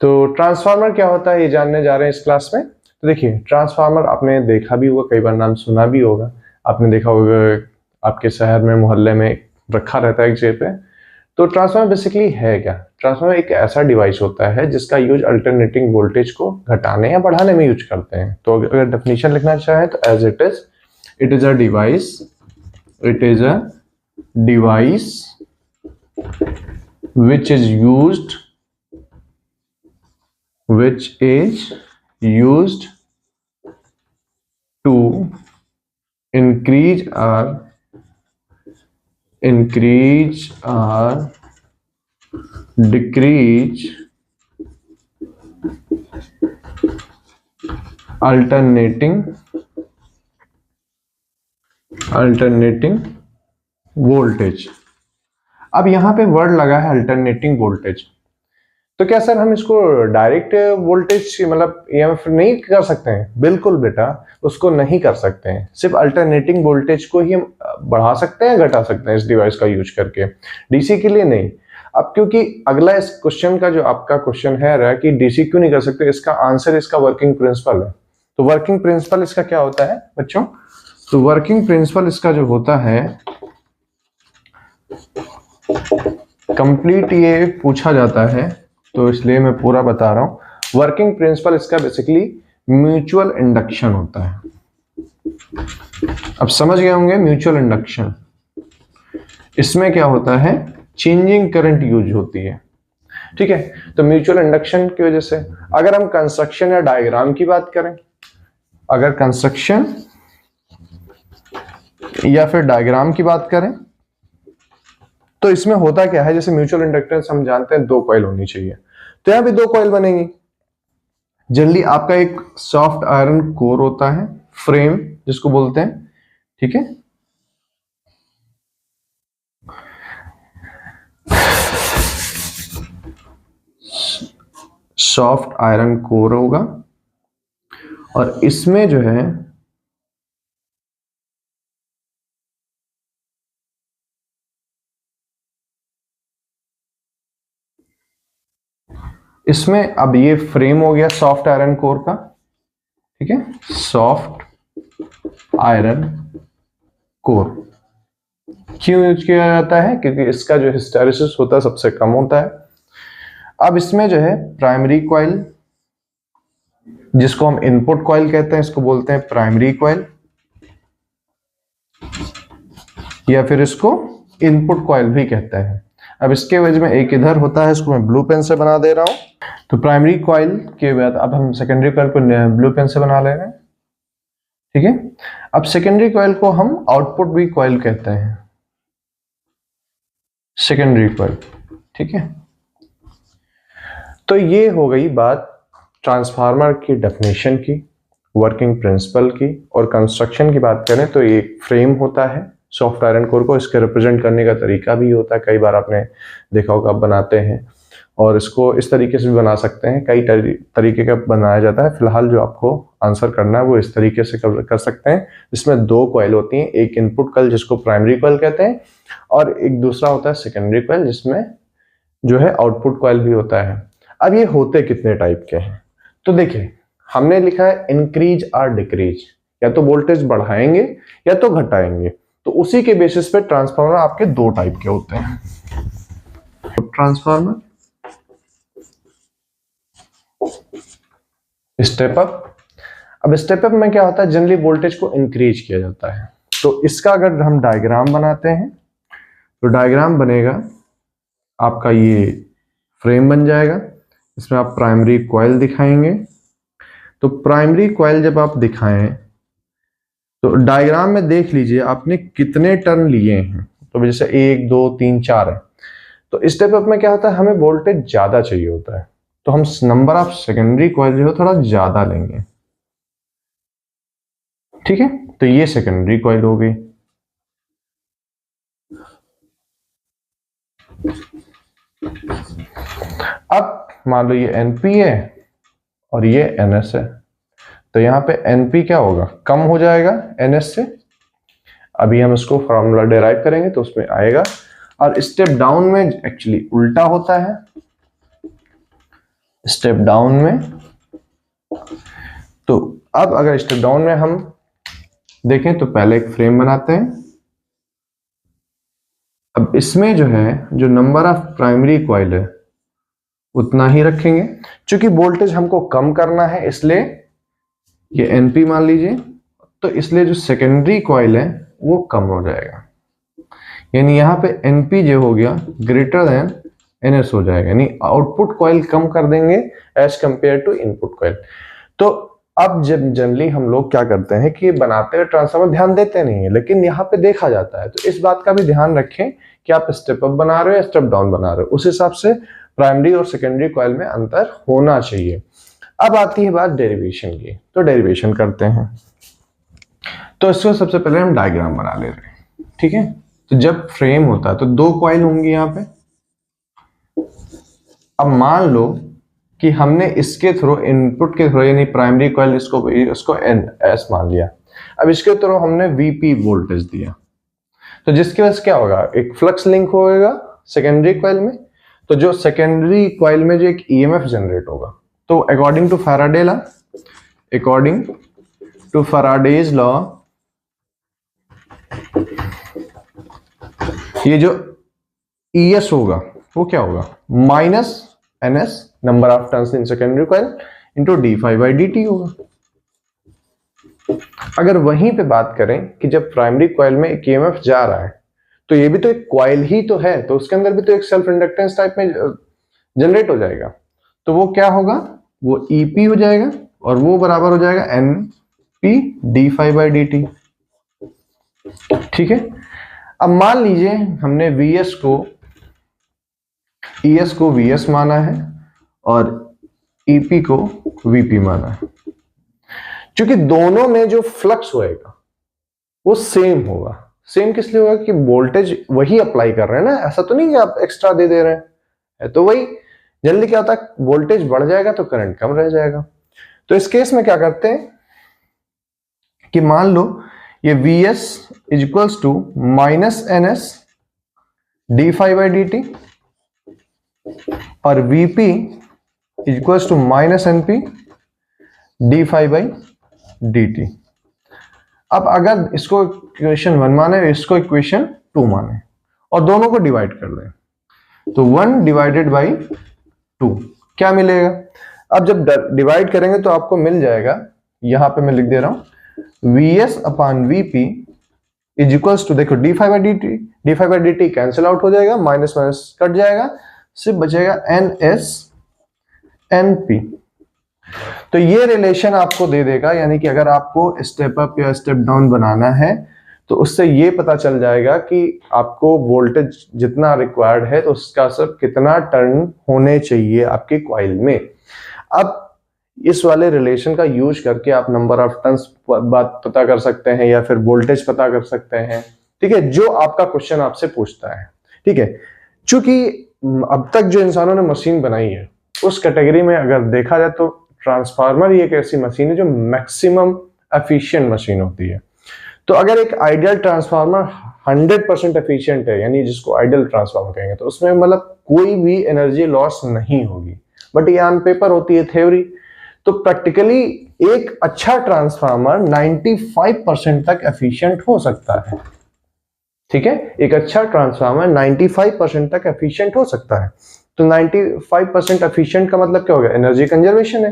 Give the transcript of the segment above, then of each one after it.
तो ट्रांसफार्मर क्या होता है ये जानने जा रहे हैं इस क्लास में। तो देखिए ट्रांसफार्मर आपने देखा भी होगा, कई बार नाम सुना भी होगा, आपने देखा होगा आपके शहर में मोहल्ले में रखा रहता है एक जगह पे। तो ट्रांसफार्मर बेसिकली है क्या? ट्रांसफार्मर एक ऐसा डिवाइस होता है जिसका यूज अल्टरनेटिंग वोल्टेज को घटाने या बढ़ाने में यूज करते हैं। तो अगर डेफिनेशन लिखना चाहे तो as it is a device, it is a device which is used to increase or decrease alternating voltage। अब यहां पे वर्ड लगा है अल्टरनेटिंग वोल्टेज। तो क्या सर हम इसको डायरेक्ट वोल्टेज मतलब ईएमएफ नहीं कर सकते हैं? बिल्कुल बेटा, उसको नहीं कर सकते हैं। सिर्फ अल्टरनेटिंग वोल्टेज को ही हम बढ़ा सकते हैं, घटा सकते हैं इस डिवाइस का यूज करके, डीसी के लिए नहीं। अब क्योंकि अगला इस क्वेश्चन का जो आपका क्वेश्चन है रहा कि डीसी क्यों नहीं कर सकते, इसका आंसर इसका वर्किंग प्रिंसिपल है। तो वर्किंग प्रिंसिपल इसका क्या होता है बच्चों? तो वर्किंग प्रिंसिपल इसका जो होता है, कंप्लीट ये पूछा जाता है तो इसलिए मैं पूरा बता रहा हूं। वर्किंग प्रिंसिपल इसका बेसिकली म्यूचुअल इंडक्शन होता है। अब समझ गए होंगे म्यूचुअल इंडक्शन। इसमें क्या होता है, चेंजिंग करंट यूज होती है। ठीक है, तो म्यूचुअल इंडक्शन की वजह से अगर हम कंस्ट्रक्शन या डायग्राम की बात करें, अगर कंस्ट्रक्शन या फिर डायग्राम की बात करें तो इसमें होता क्या है, जैसे म्यूचुअल इंडक्टेंस हम जानते हैं 2 कॉइल होनी चाहिए, तो यहां भी 2 कॉइल बनेंगी। जनरली आपका एक सॉफ्ट आयरन कोर होता है, फ्रेम जिसको बोलते हैं, ठीक है। सॉफ्ट आयरन कोर होगा और इसमें जो है इसमें अब ये फ्रेम हो गया सॉफ्ट आयरन कोर का, ठीक है, सॉफ्ट आयरन कोर। क्यों यूज किया जाता है? क्योंकि इसका जो हिस्टैरिसीस होता है सबसे कम होता है। अब इसमें जो है प्राइमरी कॉइल, जिसको हम इनपुट कॉइल कहते हैं, इसको बोलते हैं प्राइमरी कॉइल, या फिर इसको इनपुट कॉइल भी कहते हैं। अब इसके वजह में एक इधर होता है, इसको मैं ब्लू पेन से बना दे रहा हूं। तो प्राइमरी कॉइल के बाद अब हम सेकेंडरी कॉइल को ब्लू पेन से बना ले रहे हैं, ठीक है। अब सेकेंडरी कॉइल को हम आउटपुट भी कॉइल कहते हैं, सेकेंडरी कॉइल, ठीक है। तो ये हो गई बात ट्रांसफार्मर की डेफिनेशन की, वर्किंग प्रिंसिपल की। और कंस्ट्रक्शन की बात करें तो ये फ्रेम होता है सॉफ्ट आयरन कोर को, इसके रिप्रेजेंट करने का तरीका भी होता है, कई बार आपने देखा होगा बनाते हैं, और इसको इस तरीके से भी बना सकते हैं, कई तरीके का बनाया जाता है। फिलहाल जो आपको आंसर करना है वो इस तरीके से कर सकते हैं, जिसमें 2 कॉइल होती हैं, एक इनपुट कॉइल जिसको प्राइमरी कॉइल कहते हैं, और एक दूसरा होता है सेकेंडरी कॉइल जिसमें जो है आउटपुट कॉइल भी होता है। अब ये होते कितने टाइप के हैं? तो देखिए हमने लिखा है इंक्रीज और डिक्रीज, या तो वोल्टेज बढ़ाएंगे या तो घटाएंगे। तो उसी के बेसिस पे ट्रांसफार्मर आपके 2 टाइप के होते हैं। Transformer step up. अब स्टेप अप में क्या होता है, जनरली वोल्टेज को इंक्रीज किया जाता है। तो इसका अगर हम डायग्राम बनाते हैं तो डायग्राम बनेगा आपका, ये फ्रेम बन जाएगा, इसमें आप प्राइमरी कॉइल दिखाएंगे। तो प्राइमरी कॉइल जब आप दिखाएं तो डायग्राम में देख लीजिए आपने कितने टर्न लिए हैं। तो जैसे 1 2 3 4 है। तो स्टेप अप में क्या होता है, हमें वोल्टेज ज्यादा चाहिए होता है, तो हम नंबर ऑफ सेकेंडरी कॉइल जो है थोड़ा ज्यादा लेंगे, ठीक है। तो ये सेकेंडरी कॉइल हो गई। अब मान लो ये NP है और ये NS है, तो यहाँ पे NP क्या होगा, कम हो जाएगा NS से। अभी हम इसको फॉर्मूला डिराइव करेंगे तो उसमें आएगा। और स्टेप डाउन में एक्चुअली उल्टा होता है, स्टेप डाउन में। तो अब अगर स्टेप डाउन में हम देखें तो पहले एक फ्रेम बनाते हैं। अब इसमें जो है जो नंबर ऑफ प्राइमरी कॉइल है उतना ही रखेंगे, क्योंकि वोल्टेज हमको कम करना है इसलिए ये एनपी मान लीजिए, तो इसलिए जो सेकेंडरी कॉइल है वो कम हो जाएगा, यानी यहाँ पे एनपी जो हो गया ग्रेटर देन एनएस हो जाएगा, यानी आउटपुट कॉइल कम कर देंगे as compare to input coil. तो अब जब जनरली हम लोग क्या करते हैं कि बनाते हुए ट्रांसफार्मर ध्यान देते नहीं है, लेकिन यहाँ पे देखा जाता है, तो इस बात का भी ध्यान रखें कि आप स्टेप अप बना रहे हो या स्टेप डाउन बना रहे हो, उस हिसाब से प्राइमरी और सेकेंडरी कॉइल में अंतर होना चाहिए। अब आती है बात डेरिवेशन की, तो डेरिवेशन करते हैं। तो इसको सबसे पहले हम डायग्राम बना ले रहे हैं, ठीक है। तो जब फ्रेम होता है तो दो कॉइल होंगी यहाँ पे। अब मान लो कि हमने इसके थ्रू इनपुट के थ्रू यानी प्राइमरी कॉइल इसको एन एस मान लिया। अब इसके थ्रू हमने वीपी वोल्टेज दिया, तो जिसकी वजह से क्या होगा, एक फ्लक्स लिंक होगा सेकेंडरी कॉइल में। तो जो सेकेंडरी कॉइल में जो एक ईएमएफ जनरेट होगा, तो अकॉर्डिंग टू फैराडेज लॉ ये जो ईएस होगा वो क्या होगा, minus NS number of turns in secondary coil into d∅dt होगा। अगर वहीं पे बात करें कि जब प्राइमरी कॉइल में एक ईएमएफ जा रहा है, तो ये भी तो एक कॉइल ही तो है, तो उसके अंदर भी तो एक सेल्फ इंडक्टेंस टाइप में जनरेट हो जाएगा। तो वो क्या होगा, वो ईपी हो जाएगा और वो बराबर हो जाएगा एनपी d∅dt, ठीक है। अब मान लीजिए हमने वीएस को वीएस माना है और ईपी को वीपी माना है, क्योंकि दोनों में जो फ्लक्स होएगा वो सेम होगा। सेम किस लिए होगा कि वोल्टेज वही अप्लाई कर रहे हैं ना, ऐसा तो नहीं कि आप एक्स्ट्रा दे रहे हैं, तो वही जनरली क्या होता है, वोल्टेज बढ़ जाएगा तो करंट कम रह जाएगा। तो इस केस में क्या करते हैं कि मान लो ये Vs is equals to minus NS d∅dt और Vp is equals to minus NP d∅dt। अब अगर इसको इक्वेशन 1 माने, इसको इक्वेशन 2 माने और दोनों को डिवाइड कर दें, तो 1 डिवाइडेड बाई 2 क्या मिलेगा। अब जब डिवाइड करेंगे तो आपको मिल जाएगा, यहां पे मैं लिख दे रहा हूं Vs upon Vp is equals to, देखो d∅dt कैंसिल आउट हो जाएगा, माइनस माइनस कट जाएगा, सिर्फ बचेगा NS NP। तो ये रिलेशन आपको दे देगा, यानी कि अगर आपको स्टेप अप या स्टेप डाउन बनाना है तो उससे ये पता चल जाएगा कि आपको वोल्टेज जितना रिक्वायर्ड है तो उसका सब कितना टर्न होने चाहिए आपके कॉइल में। अब इस वाले रिलेशन का यूज करके आप नंबर ऑफ टर्न्स बात पता कर सकते हैं या फिर वोल्टेज पता कर सकते हैं, ठीक है, जो आपका क्वेश्चन आपसे पूछता है, ठीक है। चूंकि अब तक जो इंसानों ने मशीन बनाई है उस कैटेगरी में अगर देखा जाए तो ट्रांसफार्मर ही एक ऐसी मशीन है जो मैक्सिमम एफिशिएंट मशीन होती है। तो अगर एक आइडियल ट्रांसफार्मर 100% एफिशिएंट है, यानी जिसको आइडियल ट्रांसफार्मर कहेंगे, तो उसमें मतलब कोई भी एनर्जी लॉस नहीं होगी, बट ये ऑन पेपर होती है थ्योरी। तो प्रैक्टिकली एक अच्छा ट्रांसफार्मर 95% तक एफिशिएंट हो सकता है, ठीक है। एक अच्छा ट्रांसफार्मर 95% तक एफिशिएंट हो सकता है। तो 95% एफिशिएंट का मतलब क्या होगा, एनर्जी कंजर्वेशन है।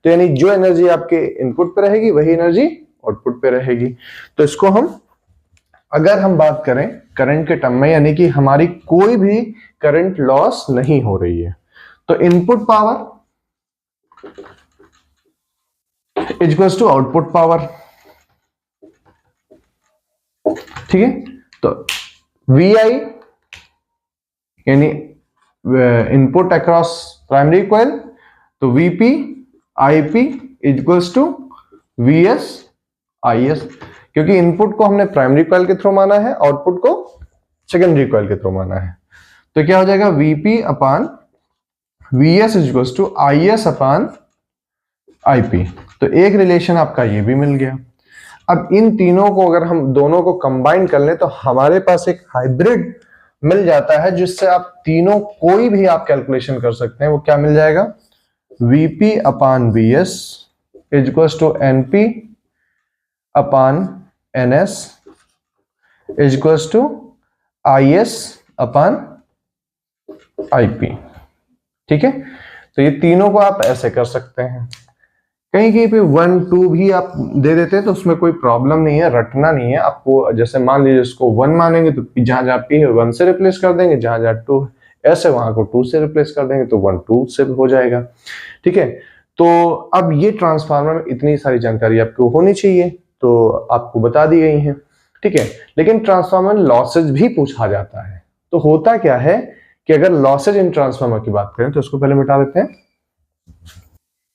तो यानी जो एनर्जी आपके इनपुट पे रहेगी वही एनर्जी आउटपुट पे रहेगी। तो इसको अगर हम बात करें करंट के टर्म में, यानी कि हमारी कोई भी करंट लॉस नहीं हो रही है, तो input power is equals to output power, ठीक है। तो VI यानी इनपुट अक्रॉस प्राइमरी कॉइल, तो VP IP is equals to VS IS, क्योंकि इनपुट को हमने प्राइमरी कॉइल के थ्रू माना है, आउटपुट को सेकेंडरी कॉइल के थ्रू माना है। तो क्या हो जाएगा, VP upon VS is equals to IS upon IP। तो एक रिलेशन आपका ये भी मिल गया। अब इन तीनों को अगर हम दोनों को कंबाइन कर लें तो हमारे पास एक हाइब्रिड मिल जाता है, जिससे आप तीनों कोई भी आप कैलकुलेशन कर सकते हैं। वो क्या मिल जाएगा, VP upon VS is equals to NP upon NS is equals to IS upon IP। ठीक है, तो ये तीनों को आप ऐसे कर सकते हैं। कहीं कहीं पे 1 2 भी आप दे देते हैं तो उसमें कोई प्रॉब्लम नहीं है, रटना नहीं है आपको। जैसे मान लीजिए इसको 1 मानेंगे तो जहां जहां P है 1 से रिप्लेस कर देंगे, जहां जहां 2 S है वहां को 2 से रिप्लेस कर देंगे तो 1 2 से हो जाएगा। ठीक है, तो अब ये ट्रांसफार्मर में इतनी सारी जानकारी आपको होनी चाहिए तो आपको बता दी गई है। ठीक है, लेकिन ट्रांसफार्मर लॉसेज भी पूछा जाता है। तो होता क्या है कि अगर लॉसेज इन ट्रांसफार्मर की बात करें तो इसको पहले मिटा देते हैं।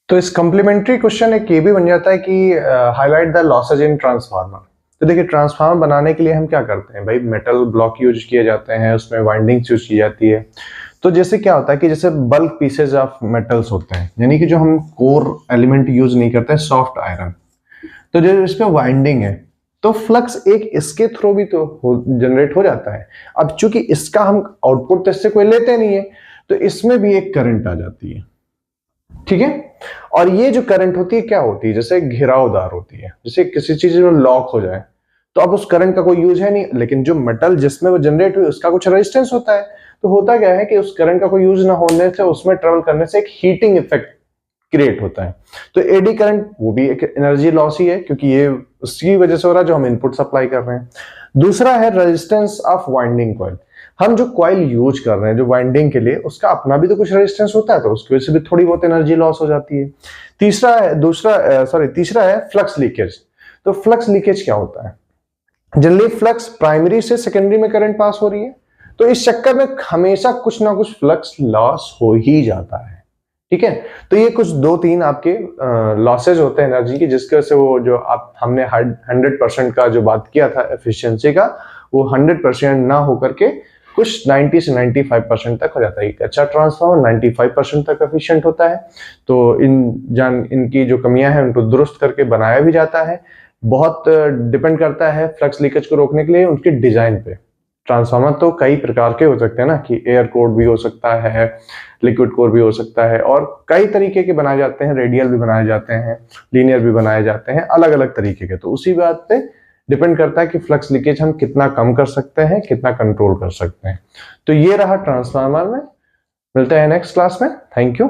तो इस कम्प्लीमेंट्री क्वेश्चन एक ये भी बन जाता है कि highlight the losses in transformer. तो देखिए ट्रांसफार्मर बनाने के लिए हम क्या करते हैं भाई, मेटल ब्लॉक यूज किए जाते हैं, उसमें वाइंडिंग्स यूज की जाती है। तो जैसे क्या होता है कि जैसे बल्क पीसेज ऑफ मेटल्स होते हैं, यानी कि जो हम कोर एलिमेंट यूज नहीं करते हैं, सॉफ्ट आयरन, तो जो इसमें वाइंडिंग है तो फ्लक्स एक इसके थ्रू भी तो जनरेट हो जाता है। अब चूंकि इसका हम आउटपुट इससे कोई लेते नहीं है तो इसमें भी एक करंट आ जाती है। ठीक है, और ये जो करंट होती है क्या होती है, जैसे घेरावदार होती है, जैसे किसी चीज में लॉक हो जाए तो अब उस करंट का कोई यूज है नहीं, लेकिन जो मेटल जिसमें वो जनरेट हुई उसका कुछ रेजिस्टेंस होता है। तो होता क्या है कि उस करंट का कोई यूज ना होने से उसमें ट्रेवल करने से एक हीटिंग इफेक्ट क्रिएट होता है। तो एडी करंट वो भी एक एनर्जी लॉस ही है, क्योंकि ये उसकी वजह से हो रहा है जो हम इनपुट सप्लाई कर रहे हैं। दूसरा है रेजिस्टेंस ऑफ वाइंडिंग कॉइल। हम जो कॉइल यूज कर रहे हैं जो वाइंडिंग के लिए, उसका अपना भी तो कुछ रेजिस्टेंस होता है, तो उसकी वजह से भी थोड़ी बहुत एनर्जी लॉस हो जाती है। तीसरा है फ्लक्स लीकेज। तो फ्लक्स लीकेज क्या होता है, जनरली फ्लक्स प्राइमरी से सेकेंडरी में करंट पास हो रही है, तो इस चक्कर में हमेशा कुछ ना कुछ फ्लक्स लॉस हो ही जाता है। ठीक है, तो ये कुछ 2-3 आपके लॉसेज होते हैं एनर्जी की, जिसकी वजह से वो जो आप हमने 100% का जो बात किया था एफिशिएंसी का, वो 100% ना होकर के कुछ 90 से 95% तक हो जाता है। एक अच्छा ट्रांसफार्मर 95% तक एफिशिएंट होता है। तो इनकी जो कमियां हैं उनको दुरुस्त करके बनाया भी जाता है। बहुत डिपेंड करता है फ्लक्स लीकेज को रोकने के लिए उनके डिजाइन पे। ट्रांसफार्मर तो कई प्रकार के हो सकते हैं ना, कि एयर कोर भी हो सकता है, लिक्विड कोर भी हो सकता है, और कई तरीके के बनाए जाते हैं, रेडियल भी बनाए जाते हैं, लीनियर भी बनाए जाते हैं, अलग अलग तरीके के। तो उसी बात पे डिपेंड करता है कि फ्लक्स लीकेज हम कितना कम कर सकते हैं, कितना कंट्रोल कर सकते हैं। तो ये रहा ट्रांसफार्मर में। मिलते हैं नेक्स्ट क्लास में। Thank you.